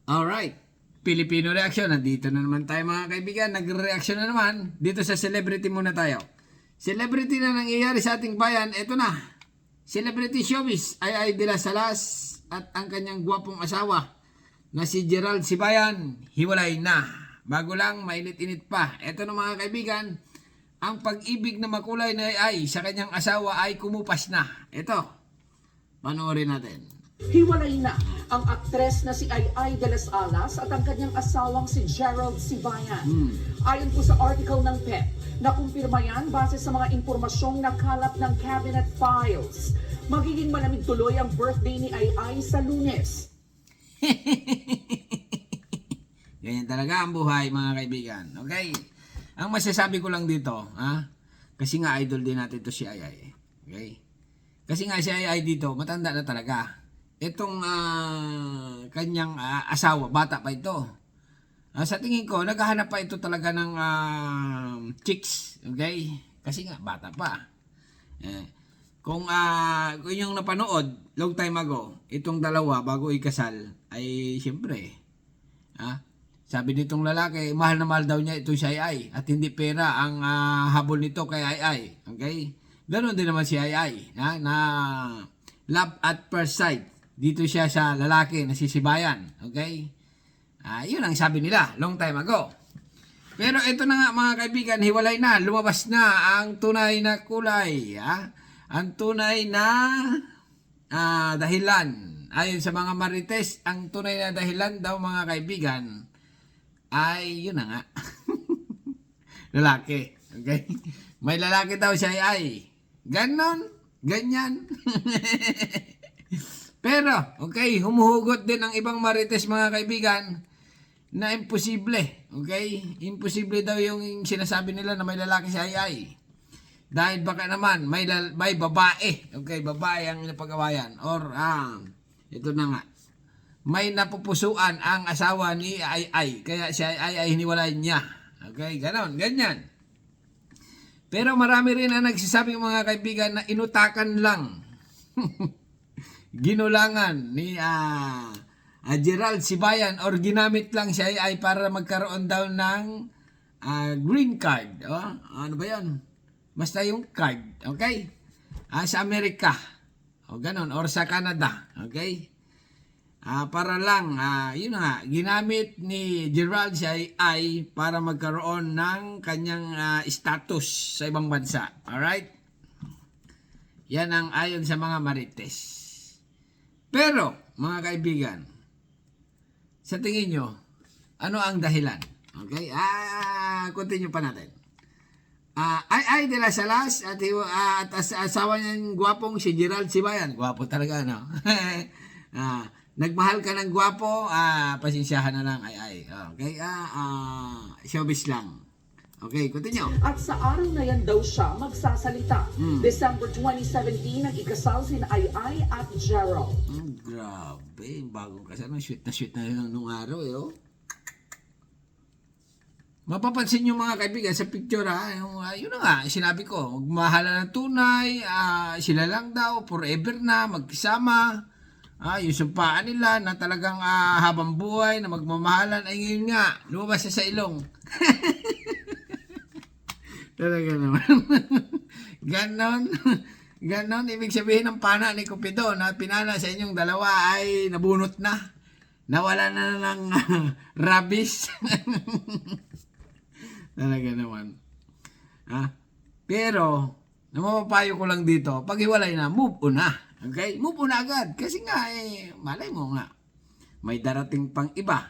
Alright, Filipino reaction. Nandito na naman tayo mga kaibigan. Nagre-reaction na naman. Dito sa celebrity muna tayo. Celebrity na nangyayari sa ating bayan. Ito na. Celebrity showbiz. Ay de las Salas at ang kanyang gwapong asawa na si Gerald Sibayan. Hiwalay na. Bago lang, mainit-init pa. Ito na mga kaibigan. Ang pag-ibig na makulay na ay sa kanyang asawa ay kumupas na. Ito. Panoorin natin. Hiwalay na ang aktres na si Ay de las Alas at ang kanyang asawang si Gerald Sibayan. Ayon po sa article ng PEP, nakumpirma yan base sa mga impormasyong nakalap ng cabinet files. Magiging malamig tuloy ang birthday ni Ay sa Lunes. Ganyan talaga ang buhay mga kaibigan. Okay? Ang masasabi ko lang dito, kasi nga idol din natin to si Ay. Okay? Kasi nga si Ay dito, matanda na talaga. Itong kanyang asawa, bata pa ito. Sa tingin ko, naghahanap pa ito talaga ng chicks. Okay? Kasi nga, bata pa. Kung yung napanood, long time ago, itong dalawa, bago ikasal, ay siyempre, sabi nitong lalaki, mahal na mahal daw niya ito si Ay. At hindi pera ang habol nito kay Ay. Okay? Ganon din naman si Ay. Na love at first sight. Dito siya sa lalaki na si Sibayan. Okay? Yun ang sabi nila long time ago. Pero ito na nga mga kaibigan, hiwalay na. Lumabas na ang tunay na kulay. Ang tunay na dahilan. Ayon sa mga marites, ang tunay na dahilan daw mga kaibigan ay yun na nga. Lalaki. Okay? May lalaki daw siya ay. Ganon. Ganyan. Pero, okay, humuhugot din ang ibang marites mga kaibigan na imposible. Okay? Imposible daw yung sinasabi nila na may lalaki si Ay. Dahil baka naman may babae. Okay, babae ang napagawayan. Or, ito na nga. May napupusuan ang asawa ni Ay. Kaya si Ay hiniwalay niya. Okay, ganon, ganyan. Pero marami rin ang nagsasabi mga kaibigan na inutakan lang. Ginulangan ni Gerald Sibayan or ginamit lang siya ay para magkaroon daw ng green card. Ano ba yan? Basta yung card. Okay? Sa Amerika. O ganon. Or sa Canada. Okay? Para lang, yun nga, ginamit ni Gerald siya ay para magkaroon ng kanyang status sa ibang bansa. Alright? Yan ang ayon sa mga marites. Pero, mga kaibigan, sa tingin nyo, ano ang dahilan? Okay? Continue pa natin. Ay de las Salas at asawa niyang gwapong si Gerald Sibayan. Gwapo talaga, no? Nagmahal ka ng gwapo, pasensyahan na lang, ay. Okay? Showbiz lang. Okay, continue. At sa araw na yan daw siya magsasalita. December 2017, nag-ikasal sina Ay at Gerald. Grabe, bagong kasal. Sweet na lang nung araw, Mapapansin nyo mga kaibigan sa picture, yun na nga, sinabi ko, magmahala ng tunay, sila lang daw, forever na, magkisama. Yung sumpaan nila na talagang habang buhay, na magmamahalan, ay ngayon nga, lumabas sa ilong. Talaga naman. Ganon, ibig sabihin ng pana ni Cupido na pinana sa inyong dalawa ay nabunot na. Nawala na ng rabies. Talaga naman. Pero, namapapayo ko lang dito, pag hiwalay na, move on na. Okay? Move on na agad. Kasi nga, malay mo nga, may darating pang iba.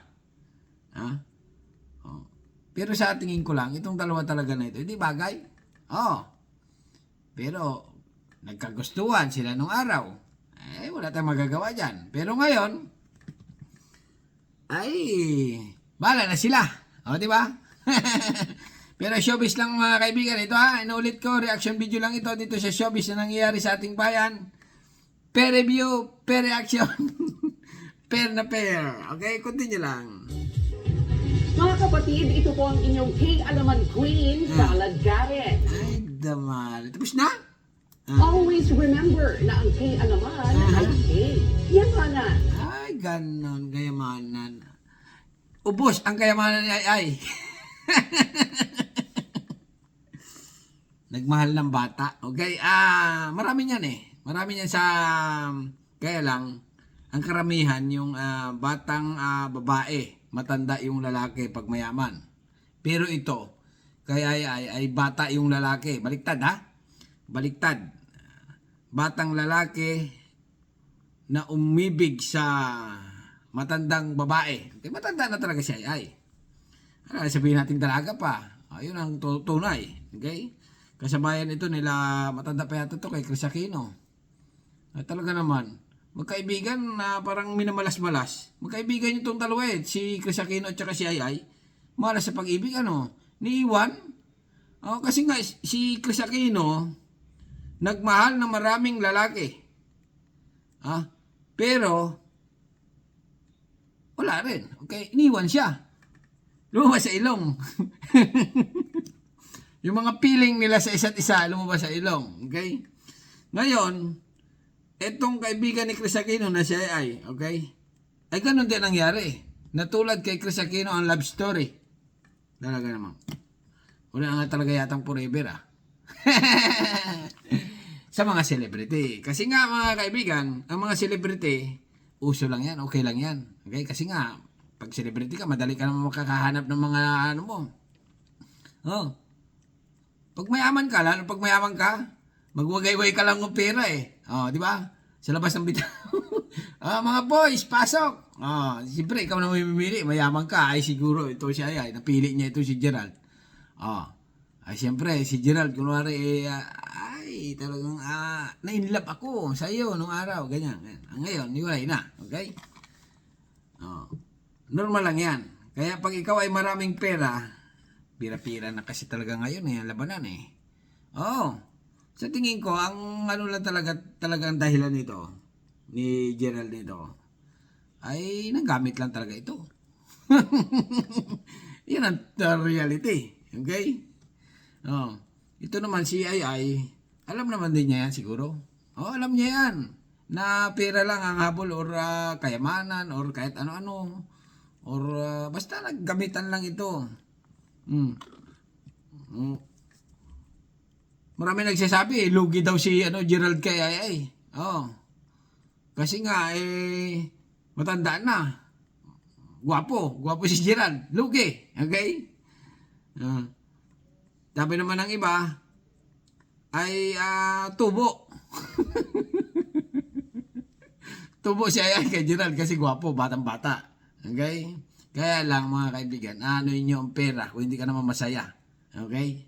Pero sa tingin ko lang, itong dalawa talaga na ito, hindi bagay. Pero, nagkagustuhan sila nung araw. Wala tayong magagawa dyan. Pero ngayon, bahala na sila. Di ba? Pero showbiz lang mga kaibigan. Ito inulit ko, reaction video lang ito dito sa showbiz na nangyayari sa ating bayan. Per review, per reaction. Per na per. Okay, continue lang. Mga kapatid, ito po ang inyong K-Alaman Queen, Kalagarin. Ay, damal. Tapos na? Always remember na ang K-Alaman ay K-Yamanan. Ay, ganon, gayamanan. ubos ang kayamanan ni Ay. Nagmahal ng bata. Okay? Marami niyan eh. Marami niyan sa... Kaya lang, ang karamihan yung batang babae, matanda yung lalaki pag mayaman. Pero ito, kaya ay bata yung lalaki. Baliktad ha? Baliktad. Batang lalaki na umibig sa matandang babae. Okay, matanda na talaga siya ay. Sabihin natin dalaga pa. Yun ang tunay. Okay? Kasabayan ito nila, matanda pa yata ito kay Chris Aquino. Talaga naman, magkaibigan na parang minamalas-malas. Magkaibigan itong dalawa eh, si Chris Aquino at saka si Ay. Malas sa pag-ibig, ni Iwan. Kasi nga, si Chris Aquino, nagmahal ng maraming lalaki. Pero, wala rin. Okay, iniwan siya. Lumabas sa ilong. Yung mga feeling nila sa isa't isa, lumabas sa ilong. Okay? Ngayon, etong kaibigan ni Chris Aquino na siya ay, okay? Ay ganun din nangyari. Natulad kay Chris Aquino ang love story. Talaga naman. Wala nga talaga yatang forever sa mga celebrity. Kasi nga mga kaibigan, ang mga celebrity, uso lang yan, okay lang yan. Okay? Kasi nga, pag celebrity ka, madali ka naman makakahanap ng mga ano mo. Pag mayaman ka, lalo pag mayaman ka, magwagay-way ka lang ng pera eh. Di ba? Sa labas ng bitaw. Mga boys, pasok. Siyempre, ikaw na mamimili. Mayaman ka. Ay, siguro, ito siya ay. Napili niya ito si Gerald. Ay, siyempre, si Gerald, kunwari, ay, talagang, na-inlove ako sa iyo nung araw. Ganyan. Ngayon, niwalay na. Okay? Normal lang yan. Kaya pag ikaw ay maraming pera, pira-pira na kasi talaga ngayon eh, ang labanan eh. Sa tingin ko, ang ano lang talagang dahilan nito, ni Gerald nito, ay nanggamit lang talaga ito. Yan ang reality. Okay? Ito naman si Ay, alam naman din niya yan siguro. Alam niya yan. Na pera lang ang habol or kayamanan or kahit ano-ano. Or basta naggamitan lang ito. Marami nagsasabi, lugi daw si Gerald kay Ay. Kasi nga, matanda na. Gwapo si Gerald. Lugi. Okay? Sabi naman ng iba, ay tubo. Tubo si Ay kay Gerald kasi gwapo, batang-bata. Okay? Kaya lang mga kaibigan, anuin nyo ang pera kung hindi ka naman masaya. Okay?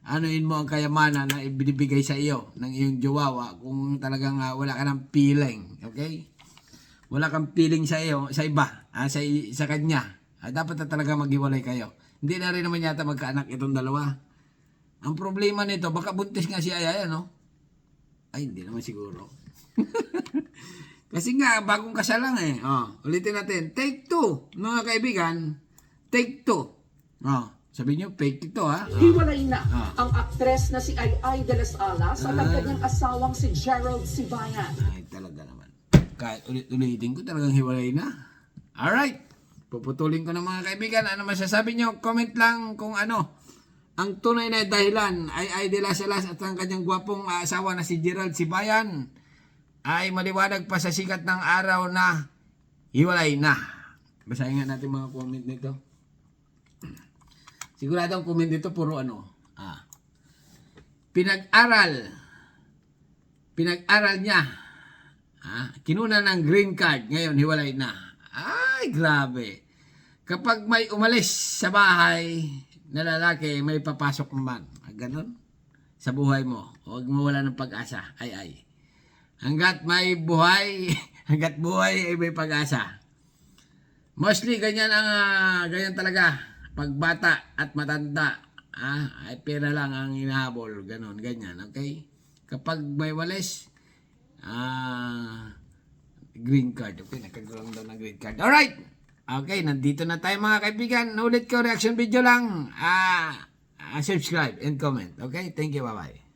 Anuin mo ang kayamanan na ibinibigay sa iyo ng iyong jowa kung talagang wala ka ng feeling. Okay? Wala kang feeling sa iyo, sa iba, sa kanya. Dapat na talaga maghiwalay kayo. Hindi na rin naman yata magkaanak itong dalawa. Ang problema nito, baka buntis nga si Ay, Ay, hindi naman siguro. Kasi nga, bagong kasal lang eh. Ulitin natin. Take 2, mga kaibigan. Take 2. Sabi nyo, fake ito ha. Hiwalay na ang aktres na si Ay de las Alas at ang kanyang asawang si Gerald Sibayan. Ay, talaga naman. Kahit ulitin ko, talagang hiwalay na. Alright. Puputulin ko na mga kaibigan. Ano masasabi nyo? Comment lang kung ano. Ang tunay na dahilan ay de las Alas at ang kanyang gwapong asawa na si Gerald Sibayan ay maliwanag pa sa sikat ng araw na hiwalay na. Basahin nga natin mga comment nito. Sigurado ang comment dito puro pinag-aral niya. Kinuna ng green card, ngayon hiwalay na. Ay, grabe. Kapag may umalis sa bahay na lalaki, may papasok naman. Ganon. Sa buhay mo. Huwag mo wala ng pag-asa. Ay. Hanggat may buhay, hanggat buhay ay may pag-asa. Mostly ganyan talaga. Pagbata at matanda, ay pera lang ang hinahabol, ganyan, okay? Kapag may walis, green card, okay, nagkagawang daw ng green card. Alright, okay, nandito na tayo mga kaibigan. Ulit ko, reaction video lang, subscribe and comment, okay? Thank you, bye-bye.